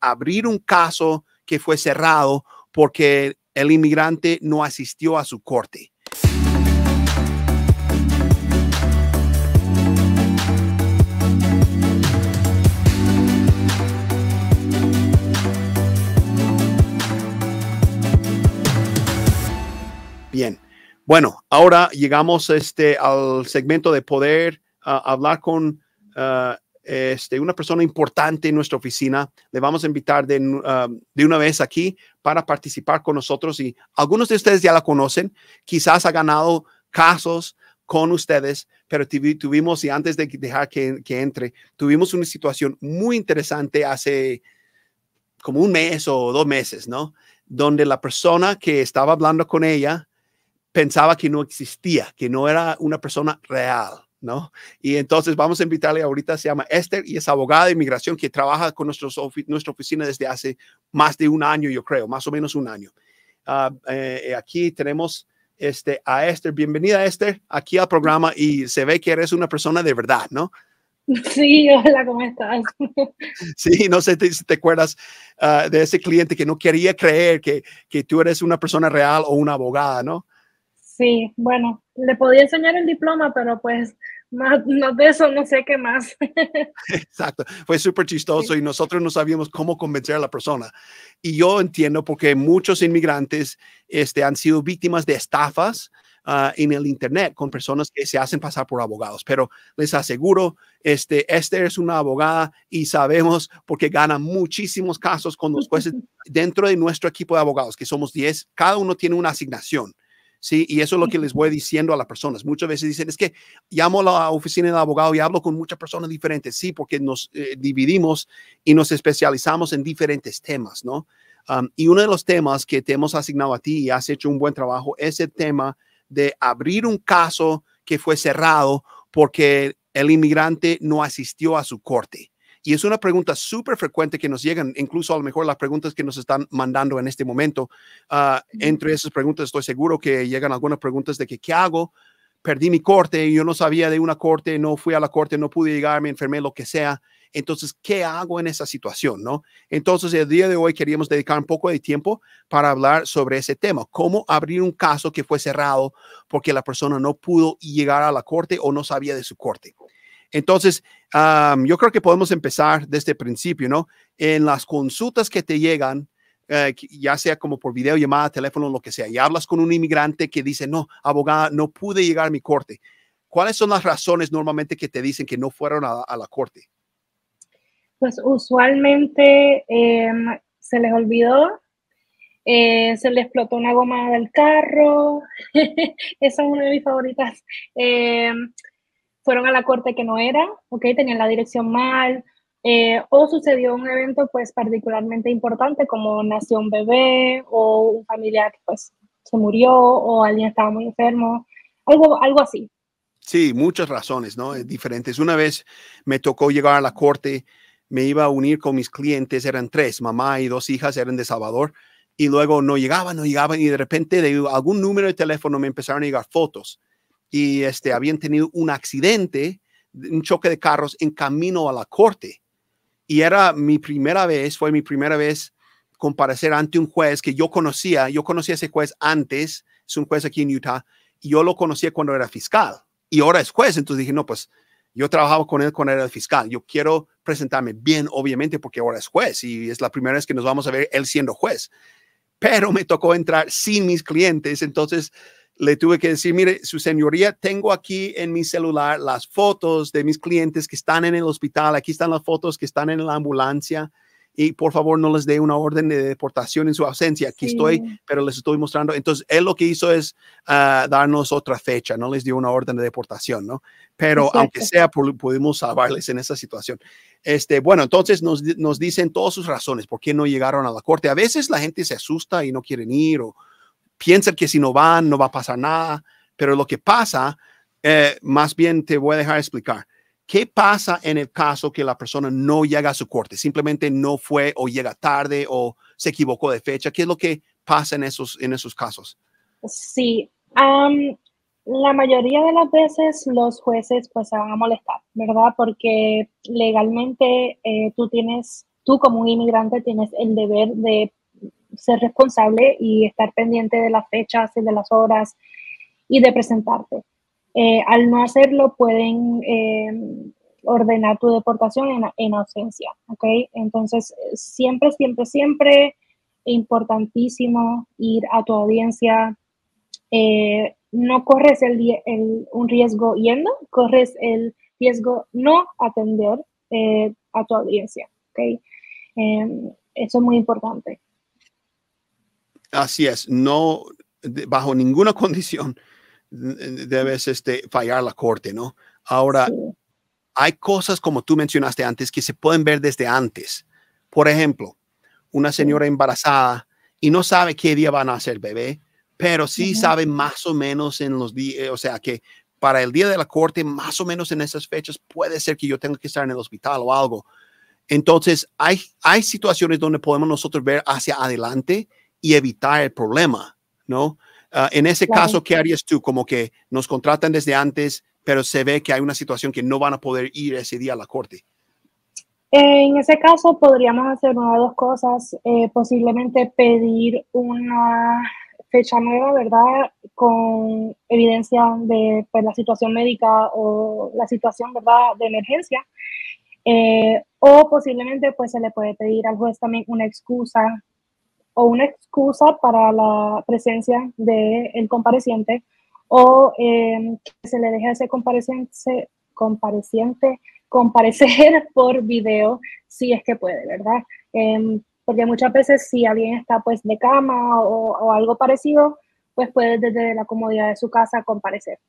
abrir un caso que fue cerrado porque el inmigrante no asistió a su corte. Bien, bueno, ahora llegamos al segmento de poder hablar con una persona importante en nuestra oficina. Le vamos a invitar de una vez aquí para participar con nosotros, y algunos de ustedes ya la conocen, quizás ha ganado casos con ustedes, pero tuvimos, y antes de dejar que entre, tuvimos una situación muy interesante hace como un mes o 2 meses, ¿no? Donde la persona que estaba hablando con ella pensaba que no existía, que no era una persona real, ¿no? Y entonces vamos a invitarle ahorita, se llama Esther y es abogada de inmigración que trabaja con nuestra oficina desde hace más de un año, yo creo, más o menos un año. Aquí tenemos a Esther. Bienvenida, Esther, aquí al programa, y se ve que eres una persona de verdad, ¿no? Sí, hola, ¿cómo estás? Sí, no sé si te acuerdas de ese cliente que no quería creer que tú eres una persona real o una abogada, ¿no? Sí, bueno, le podía enseñar el diploma, pero pues más de eso no sé qué más. Exacto, fue súper chistoso Sí. y nosotros no sabíamos cómo convencer a la persona. Y yo entiendo porque muchos inmigrantes han sido víctimas de estafas en el Internet con personas que se hacen pasar por abogados. Pero les aseguro, Esther es una abogada y sabemos porque gana muchísimos casos con los jueces dentro de nuestro equipo de abogados, que somos 10, cada uno tiene una asignación. Sí, y eso es lo que les voy diciendo a las personas. Muchas veces dicen, es que llamo a la oficina del abogado y hablo con muchas personas diferentes. Sí, porque nos dividimos y nos especializamos en diferentes temas, ¿no? Y uno de los temas que te hemos asignado a ti y has hecho un buen trabajo es el tema de abrir un caso que fue cerrado porque el inmigrante no asistió a su corte. Y es una pregunta súper frecuente que nos llegan, incluso a lo mejor las preguntas que nos están mandando en este momento. Entre esas preguntas estoy seguro que llegan algunas preguntas de que, ¿qué hago? Perdí mi corte, yo no sabía de una corte, no fui a la corte, no pude llegar, me enfermé, lo que sea. Entonces, ¿qué hago en esa situación, no? Entonces, el día de hoy queríamos dedicar un poco de tiempo para hablar sobre ese tema, cómo abrir un caso que fue cerrado porque la persona no pudo llegar a la corte o no sabía de su corte. Entonces, yo creo que podemos empezar desde el principio, ¿no? En las consultas que te llegan, ya sea como por videollamada, teléfono, lo que sea, y hablas con un inmigrante que dice, no, abogada, no pude llegar a mi corte. ¿Cuáles son las razones normalmente que te dicen que no fueron a la corte? Pues usualmente se les olvidó, se les explotó una goma del carro, esa es una de mis favoritas. Fueron a la corte que no era, ¿ok? Tenían la dirección mal, o sucedió un evento pues particularmente importante como nació un bebé o un familiar que pues se murió o alguien estaba muy enfermo, algo así. Sí, muchas razones, ¿no? Diferentes. Una vez me tocó llegar a la corte, me iba a unir con mis clientes, eran 3, mamá y 2 hijas, eran de Salvador, y luego no llegaban, y de repente de algún número de teléfono me empezaron a llegar fotos, y habían tenido un accidente, un choque de carros en camino a la corte, y fue mi primera vez comparecer ante un juez que yo conocía a ese juez antes, es un juez aquí en Utah, y yo lo conocía cuando era fiscal y ahora es juez. Entonces dije, no, pues yo trabajaba con él cuando era el fiscal. Yo quiero presentarme bien, obviamente, porque ahora es juez y es la primera vez que nos vamos a ver él siendo juez. Pero me tocó entrar sin mis clientes. Entonces le tuve que decir, mire, su señoría, tengo aquí en mi celular las fotos de mis clientes que están en el hospital. Aquí están las fotos que están en la ambulancia. Y por favor no les dé una orden de deportación en su ausencia. Aquí estoy, Sí, pero les estoy mostrando. Entonces, él lo que hizo es darnos otra fecha, no les dio una orden de deportación, ¿no? Pero aunque exacto. sea, pudimos salvarles en esa situación. Bueno, entonces nos dicen todas sus razones por qué no llegaron a la corte. A veces la gente se asusta y no quieren ir o piensan que si no van no va a pasar nada, pero lo que pasa, más bien te voy a dejar explicar. ¿Qué pasa en el caso que la persona no llega a su corte? Simplemente no fue o llega tarde o se equivocó de fecha. ¿Qué es lo que pasa en esos casos? Sí, la mayoría de las veces los jueces pues se van a molestar, ¿verdad? Porque legalmente tú tienes tú como un inmigrante tienes el deber de ser responsable y estar pendiente de las fechas y de las horas y de presentarte. Al no hacerlo, pueden ordenar tu deportación en ausencia, ¿ok? Entonces, siempre, siempre, siempre importantísimo ir a tu audiencia. No corres un riesgo yendo, corres el riesgo no atender a tu audiencia, ¿ok? Eso es muy importante. Así es, no, bajo ninguna condición debes fallar la corte, ¿no? Ahora, Sí. hay cosas como tú mencionaste antes que se pueden ver desde antes. Por ejemplo, una Sí. señora embarazada y no sabe qué día van a nacer bebé, pero sí Ujú. sabe más o menos en los días, o sea que para el día de la corte, más o menos en esas fechas, puede ser que yo tenga que estar en el hospital o algo. Entonces, hay situaciones donde podemos nosotros ver hacia adelante y evitar el problema, ¿no? En ese Claro. caso, ¿qué harías tú? Como que nos contratan desde antes, pero se ve que hay una situación que no van a poder ir ese día a la corte. En ese caso, podríamos hacer una de dos cosas, posiblemente pedir una fecha nueva, ¿verdad? Con evidencia de pues, la situación médica o la situación, ¿verdad?, de emergencia. O posiblemente pues se le puede pedir al juez también una excusa para la presencia del compareciente o que se le deje a ese compareciente comparecer por video si es que puede, ¿verdad? Porque muchas veces si alguien está pues de cama o algo parecido, pues puede desde la comodidad de su casa comparecer.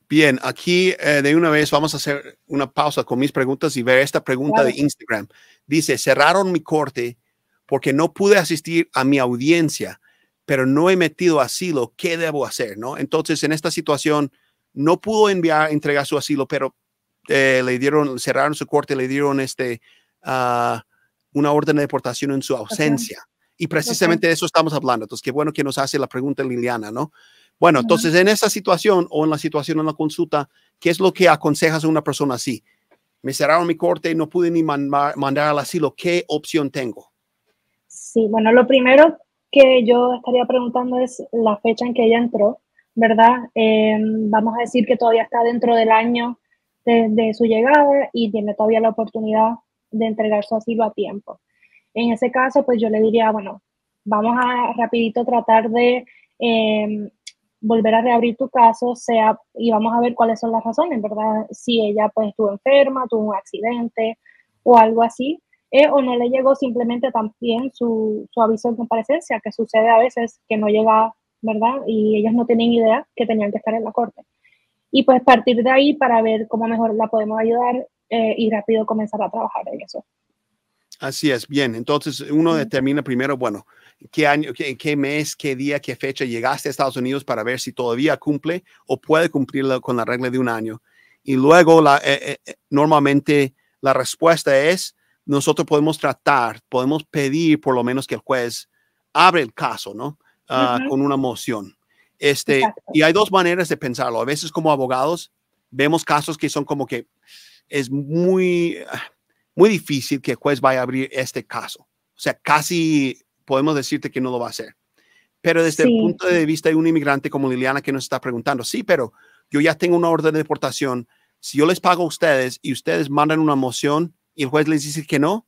Bien, aquí de una vez vamos a hacer una pausa con mis preguntas y ver esta pregunta de Claro. Instagram. Dice, cerraron mi corte porque no pude asistir a mi audiencia, pero no he metido asilo. ¿Qué debo hacer? ¿No? Entonces, en esta situación, no pudo entregar su asilo, pero cerraron su corte, le dieron una orden de deportación en su Situación. ausencia. Y Ok. precisamente de eso estamos hablando. Entonces, qué bueno que nos hace la pregunta Liliana, ¿no? Bueno, Ujú. entonces en esa situación o en la situación en la consulta, ¿qué es lo que aconsejas a una persona así? Me cerraron mi corte, no pude ni mandar al asilo. ¿Qué opción tengo? Sí, bueno, lo primero que yo estaría preguntando es la fecha en que ella entró, ¿verdad? Vamos a decir que todavía está dentro del año de su llegada y tiene todavía la oportunidad de entregar su asilo a tiempo. En ese caso, pues yo le diría, bueno, vamos a rapidito tratar de em, volver a reabrir tu caso, y vamos a ver cuáles son las razones, ¿verdad? Si ella pues estuvo enferma, tuvo un accidente o algo así, o no le llegó simplemente también su aviso de comparecencia, que sucede a veces que no llega, ¿verdad? Y ellos no tenían idea que tenían que estar en la corte. Y pues partir de ahí para ver cómo mejor la podemos ayudar y rápido comenzar a trabajar en eso. Así es, bien. Entonces uno determina primero, bueno, qué año, qué mes, qué día, qué fecha llegaste a Estados Unidos para ver si todavía cumple o puede cumplir con la regla de un año. Y luego normalmente la respuesta es, nosotros podemos pedir por lo menos que el juez abre el caso, ¿no? Ujú. Con una moción. Exacto. Y hay dos maneras de pensarlo. A veces como abogados vemos casos que son como que es muy difícil que el juez vaya a abrir este caso. O sea, casi podemos decirte que no lo va a hacer. Pero desde el Sí. punto de vista de un inmigrante como Liliana que nos está preguntando, sí, pero yo ya tengo una orden de deportación. Si yo les pago a ustedes y ustedes mandan una moción y el juez les dice que no,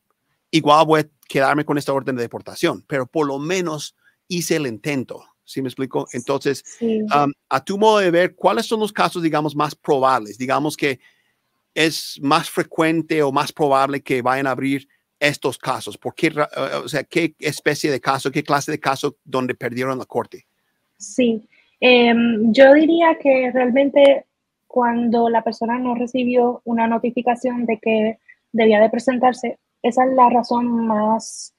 igual voy a quedarme con esta orden de deportación, pero por lo menos hice el intento. ¿Sí me explico? Entonces, Sí. a tu modo de ver, ¿cuáles son los casos, digamos, más probables? Digamos que es más frecuente o más probable que vayan a abrir estos casos? ¿Por qué, o sea, qué especie de caso, qué clase de caso donde perdieron la corte? Sí, yo diría que realmente cuando la persona no recibió una notificación de que debía de presentarse, esa es la razón más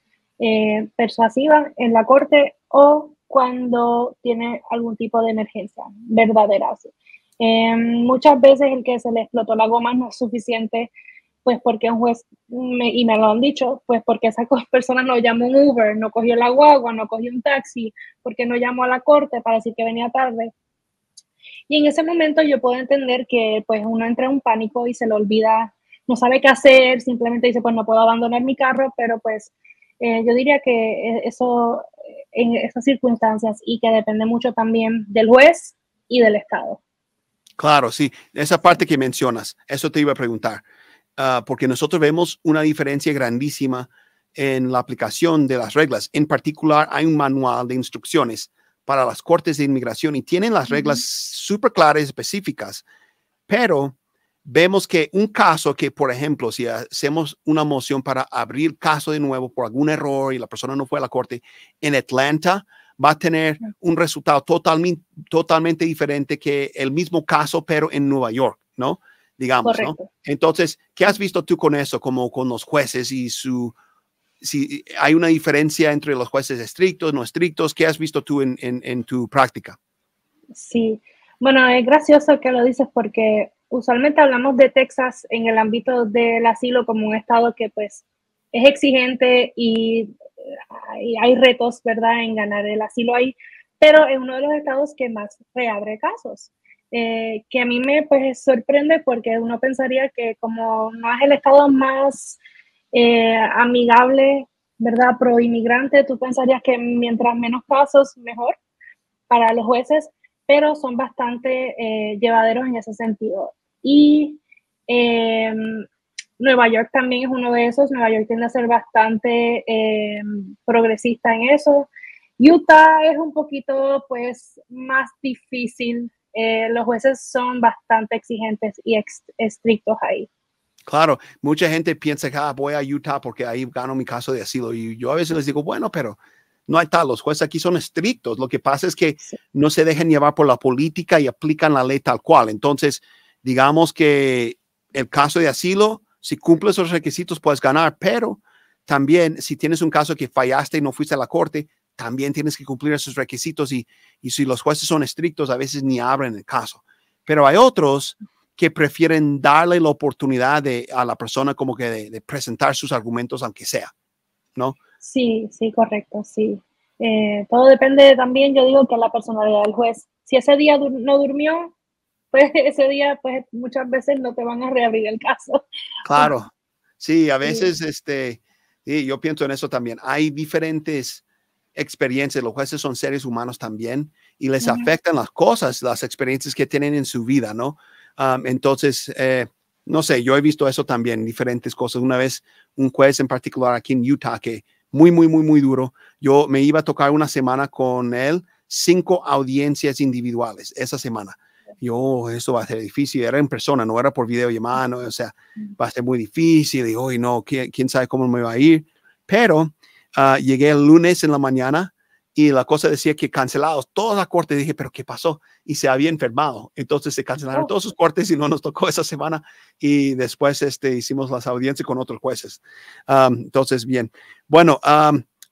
persuasiva en la corte o cuando tiene algún tipo de emergencia verdadera. Sí. Muchas veces el que se le explotó la goma no es suficiente pues porque un juez, y me lo han dicho, pues porque esa persona no llamó un Uber, no cogió la guagua, no cogió un taxi, porque no llamó a la corte para decir que venía tarde. Y en ese momento yo puedo entender que pues uno entra en un pánico y se le olvida no sabe qué hacer, simplemente dice, pues no puedo abandonar mi carro, pero pues yo diría que eso en esas circunstancias y que depende mucho también del juez y del estado. Claro, sí, esa parte que mencionas, eso te iba a preguntar, porque nosotros vemos una diferencia grandísima en la aplicación de las reglas. En particular, hay un manual de instrucciones para las cortes de inmigración y tienen las reglas súper claras, específicas, pero vemos que un caso que, por ejemplo, si hacemos una moción para abrir caso de nuevo por algún error y la persona no fue a la corte, en Atlanta va a tener un resultado totalmente diferente que el mismo caso, pero en Nueva York, ¿no? Digamos, Correcto. ¿no? Entonces, ¿qué has visto tú con eso, como con los jueces y si hay una diferencia entre los jueces estrictos, no estrictos? ¿Qué has visto tú en tu práctica? Sí, bueno, es gracioso que lo dices porque usualmente hablamos de Texas en el ámbito del asilo como un estado que pues es exigente y hay retos, ¿verdad?, en ganar el asilo ahí, pero es uno de los estados que más reabre casos. Que a mí me pues sorprende porque uno pensaría que como no es el estado más amigable, ¿verdad?, pro inmigrante, tú pensarías que mientras menos casos, mejor para los jueces, pero son bastante llevaderos en ese sentido. Y eh, Nueva York también es uno de esos. Nueva York tiende a ser bastante progresista en eso. Utah es un poquito pues más difícil. Los jueces son bastante exigentes y estrictos ahí. Claro, mucha gente piensa que voy a Utah porque ahí gano mi caso de asilo. Y yo a veces les digo, bueno, pero no hay tal. Los jueces aquí son estrictos. Lo que pasa es que Sí. no se dejan llevar por la política y aplican la ley tal cual. Entonces, digamos que el caso de asilo, si cumples los requisitos, puedes ganar. Pero también, si tienes un caso que fallaste y no fuiste a la corte, también tienes que cumplir esos requisitos. Y si los jueces son estrictos, a veces ni abren el caso. Pero hay otros que prefieren darle la oportunidad a la persona como que de presentar sus argumentos, aunque sea, ¿no? Sí, sí, correcto, sí. Todo depende también, yo digo, que la personalidad del juez. Si ese día no durmió, pues ese día, pues muchas veces no te van a reabrir el caso. Claro, sí, a Sí. veces, sí, yo pienso en eso también. Hay diferentes experiencias, los jueces son seres humanos también y les Ujú. afectan las cosas, las experiencias que tienen en su vida, ¿no? Entonces, no sé, yo he visto eso también, diferentes cosas. Una vez, un juez en particular aquí en Utah, que muy duro, yo me iba a tocar una semana con él, 5 audiencias individuales esa semana. Yo, eso va a ser difícil, era en persona, no era por videollamada, ¿no? O sea, va a ser muy difícil, y hoy no, quién sabe cómo me va a ir, pero llegué el lunes en la mañana y la cosa decía que cancelados todas las cortes. Dije, pero ¿qué pasó? Y se había enfermado. Entonces se cancelaron Oh, todos sus cortes y no nos tocó esa semana. Y después hicimos las audiencias con otros jueces. Entonces, bien. Bueno,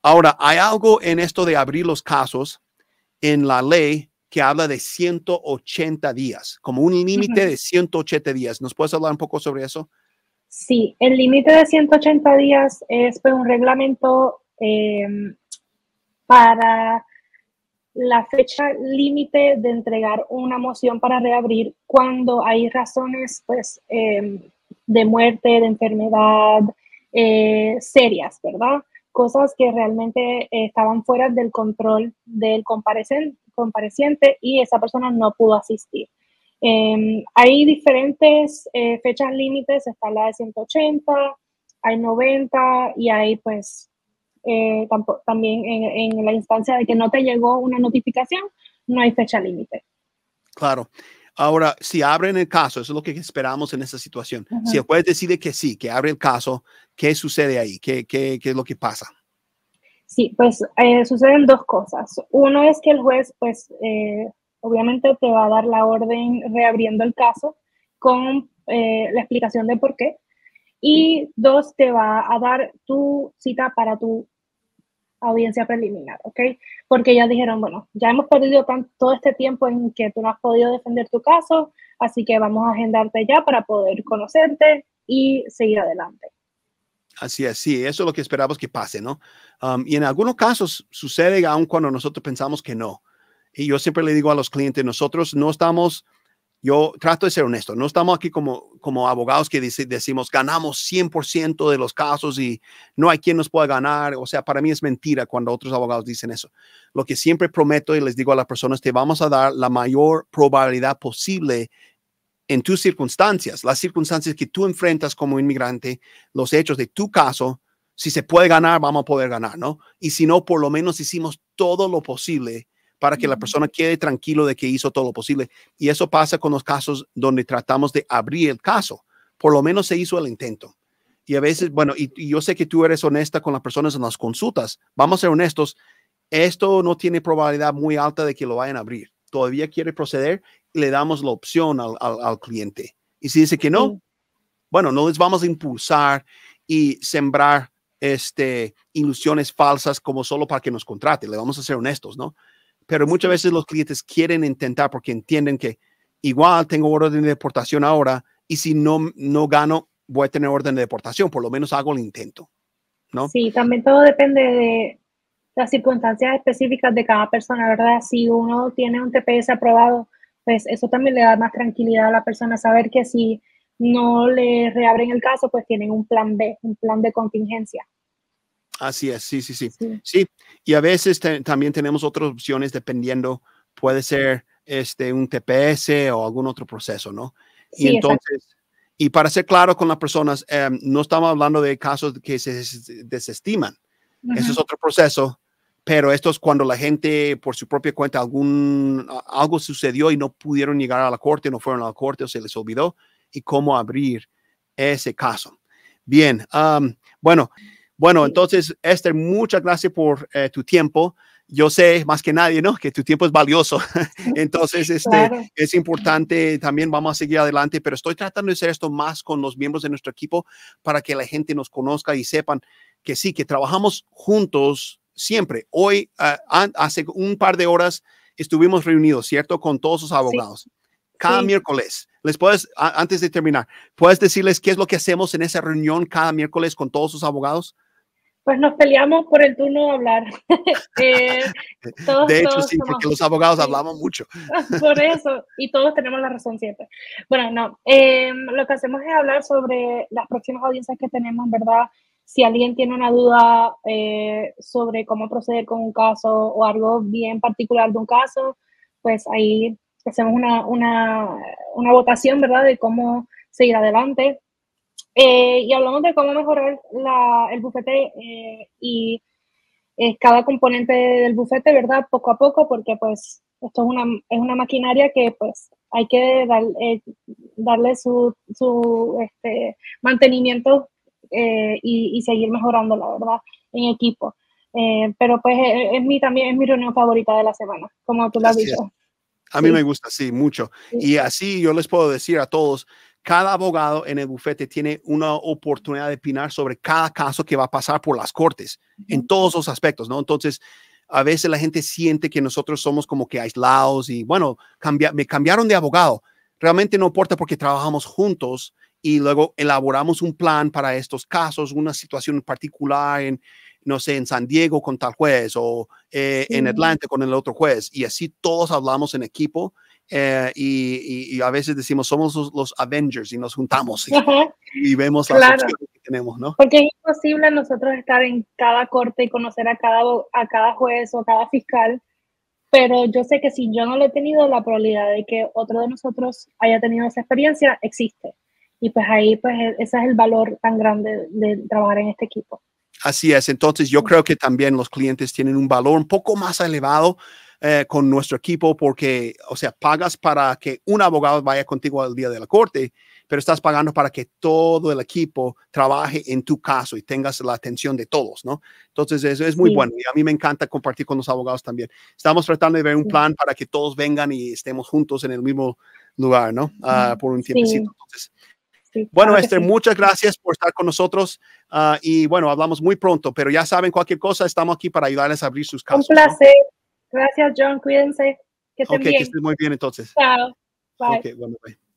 ahora hay algo en esto de abrir los casos en la ley que habla de 180 días, como un límite ujú. de 180 días. ¿Nos puedes hablar un poco sobre eso? Sí, el límite de 180 días es pues, un reglamento para la fecha límite de entregar una moción para reabrir cuando hay razones pues, de muerte, de enfermedad serias, ¿verdad? Cosas que realmente estaban fuera del control del compareciente y esa persona no pudo asistir. Hay diferentes fechas límites, está la de 180, hay 90 y hay pues también en la instancia de que no te llegó una notificación, no hay fecha límite. Claro. Ahora, si abren el caso, eso es lo que esperamos en esa situación. Si el Ujú. juez decide que sí, que abre el caso, ¿qué sucede ahí? ¿Qué es lo que pasa? Sí, pues suceden dos cosas. Uno es que el juez, pues obviamente te va a dar la orden reabriendo el caso con la explicación de por qué. Y dos, te va a dar tu cita para tu audiencia preliminar, ¿ok? Porque ya dijeron, bueno, ya hemos perdido todo este tiempo en que tú no has podido defender tu caso, así que vamos a agendarte ya para poder conocerte y seguir adelante. Así es, sí, eso es lo que esperamos que pase, ¿no? Y en algunos casos sucede aun cuando nosotros pensamos que no. Y yo siempre le digo a los clientes, nosotros no estamos Yo trato de ser honesto. No estamos aquí como abogados que decimos ganamos 100% de los casos y no hay quien nos pueda ganar. O sea, para mí es mentira cuando otros abogados dicen eso. Lo que siempre prometo y les digo a las personas, te vamos a dar la mayor probabilidad posible en tus circunstancias, las circunstancias que tú enfrentas como inmigrante, los hechos de tu caso. Si se puede ganar, vamos a poder ganar, ¿no? Y si no, por lo menos hicimos todo lo posible para que la persona quede tranquilo de que hizo todo lo posible. Y eso pasa con los casos donde tratamos de abrir el caso. Por lo menos se hizo el intento. Y a veces, bueno, y yo sé que tú eres honesta con las personas en las consultas. Vamos a ser honestos. Esto no tiene probabilidad muy alta de que lo vayan a abrir. Todavía quiere proceder y le damos la opción al cliente. Y si dice que no, bueno, no les vamos a impulsar y sembrar ilusiones falsas como solo para que nos contrate. Le vamos a ser honestos, ¿no? Pero muchas veces los clientes quieren intentar porque entienden que igual tengo orden de deportación ahora y si no gano, voy a tener orden de deportación. Por lo menos hago el intento, ¿no? Sí, también todo depende de las circunstancias específicas de cada persona, ¿verdad? Si uno tiene un TPS aprobado, pues eso también le da más tranquilidad a la persona, saber que si no le reabren el caso, pues tienen un plan B, un plan de contingencia. Así es, sí. Sí. Sí, y a veces también tenemos otras opciones dependiendo, puede ser un TPS o algún otro proceso, ¿no? Y Sí, exacto. entonces, y para ser claro con las personas, no estamos hablando de casos que se desestiman. Eso es otro proceso, pero esto es cuando la gente por su propia cuenta algo sucedió y no pudieron llegar a la corte, no fueron a la corte o se les olvidó y cómo abrir ese caso. Bien, bueno, entonces, Esther, muchas gracias por tu tiempo. Yo sé más que nadie, ¿no? Que tu tiempo es valioso. Entonces, Claro. es importante. También vamos a seguir adelante, pero estoy tratando de hacer esto más con los miembros de nuestro equipo para que la gente nos conozca y sepan que sí, que trabajamos juntos siempre. Hoy, hace un par de horas, estuvimos reunidos, ¿cierto? Con todos los abogados. Cada miércoles. Antes de terminar, ¿puedes decirles qué es lo que hacemos en esa reunión cada miércoles con todos sus abogados? Pues nos peleamos por el turno de hablar. De hecho, Todos sí, somos, porque los abogados sí, hablamos mucho. por eso, y todos tenemos la razón siempre. Bueno, no, lo que hacemos es hablar sobre las próximas audiencias que tenemos, ¿verdad? Si alguien tiene una duda sobre cómo proceder con un caso o algo bien particular de un caso, pues ahí hacemos una votación, ¿verdad? De cómo seguir adelante. Y hablamos de cómo mejorar el bufete y cada componente del bufete, ¿verdad? Poco a poco, porque pues esto es una maquinaria que pues hay que darle su mantenimiento y seguir mejorando, la verdad, en equipo. Pero pues también es mi reunión favorita de la semana, como tú lo has Así dicho. es. A mí me Sí, gusta, sí, mucho. sí. Y así yo les puedo decir a todos, cada abogado en el bufete tiene una oportunidad de opinar sobre cada caso que va a pasar por las cortes, en todos los aspectos, ¿no? Entonces, a veces la gente siente que nosotros somos como que aislados y, bueno, me cambiaron de abogado. Realmente no importa porque trabajamos juntos y luego elaboramos un plan para estos casos, una situación particular no sé, en San Diego con tal juez o en Atlanta con el otro juez. Y así todos hablamos en equipo y a veces decimos somos los Avengers y nos juntamos y vemos las Claro. opciones que tenemos, ¿no? Porque es imposible nosotros estar en cada corte y conocer a cada juez o a cada fiscal, pero yo sé que si yo no lo he tenido, la probabilidad de que otro de nosotros haya tenido esa experiencia existe. Y pues ahí, pues ese es el valor tan grande de trabajar en este equipo. Así es. Entonces, yo creo que también los clientes tienen un valor un poco más elevado con nuestro equipo porque, o sea, pagas para que un abogado vaya contigo al día de la corte, pero estás pagando para que todo el equipo trabaje en tu caso y tengas la atención de todos, ¿no? Entonces, eso es muy bueno y a mí me encanta compartir con los abogados también. Estamos tratando de ver un plan para que todos vengan y estemos juntos en el mismo lugar, ¿no? Por un tiempecito. Entonces, bueno, claro Esther, muchas gracias por estar con nosotros y bueno, hablamos muy pronto, pero ya saben, cualquier cosa, estamos aquí para ayudarles a abrir sus Un casos, ¿no? placer. Gracias, John. Cuídense. Que estén Ok, que bien. estén muy bien entonces. Chao. Bye. Ok, bueno, bye.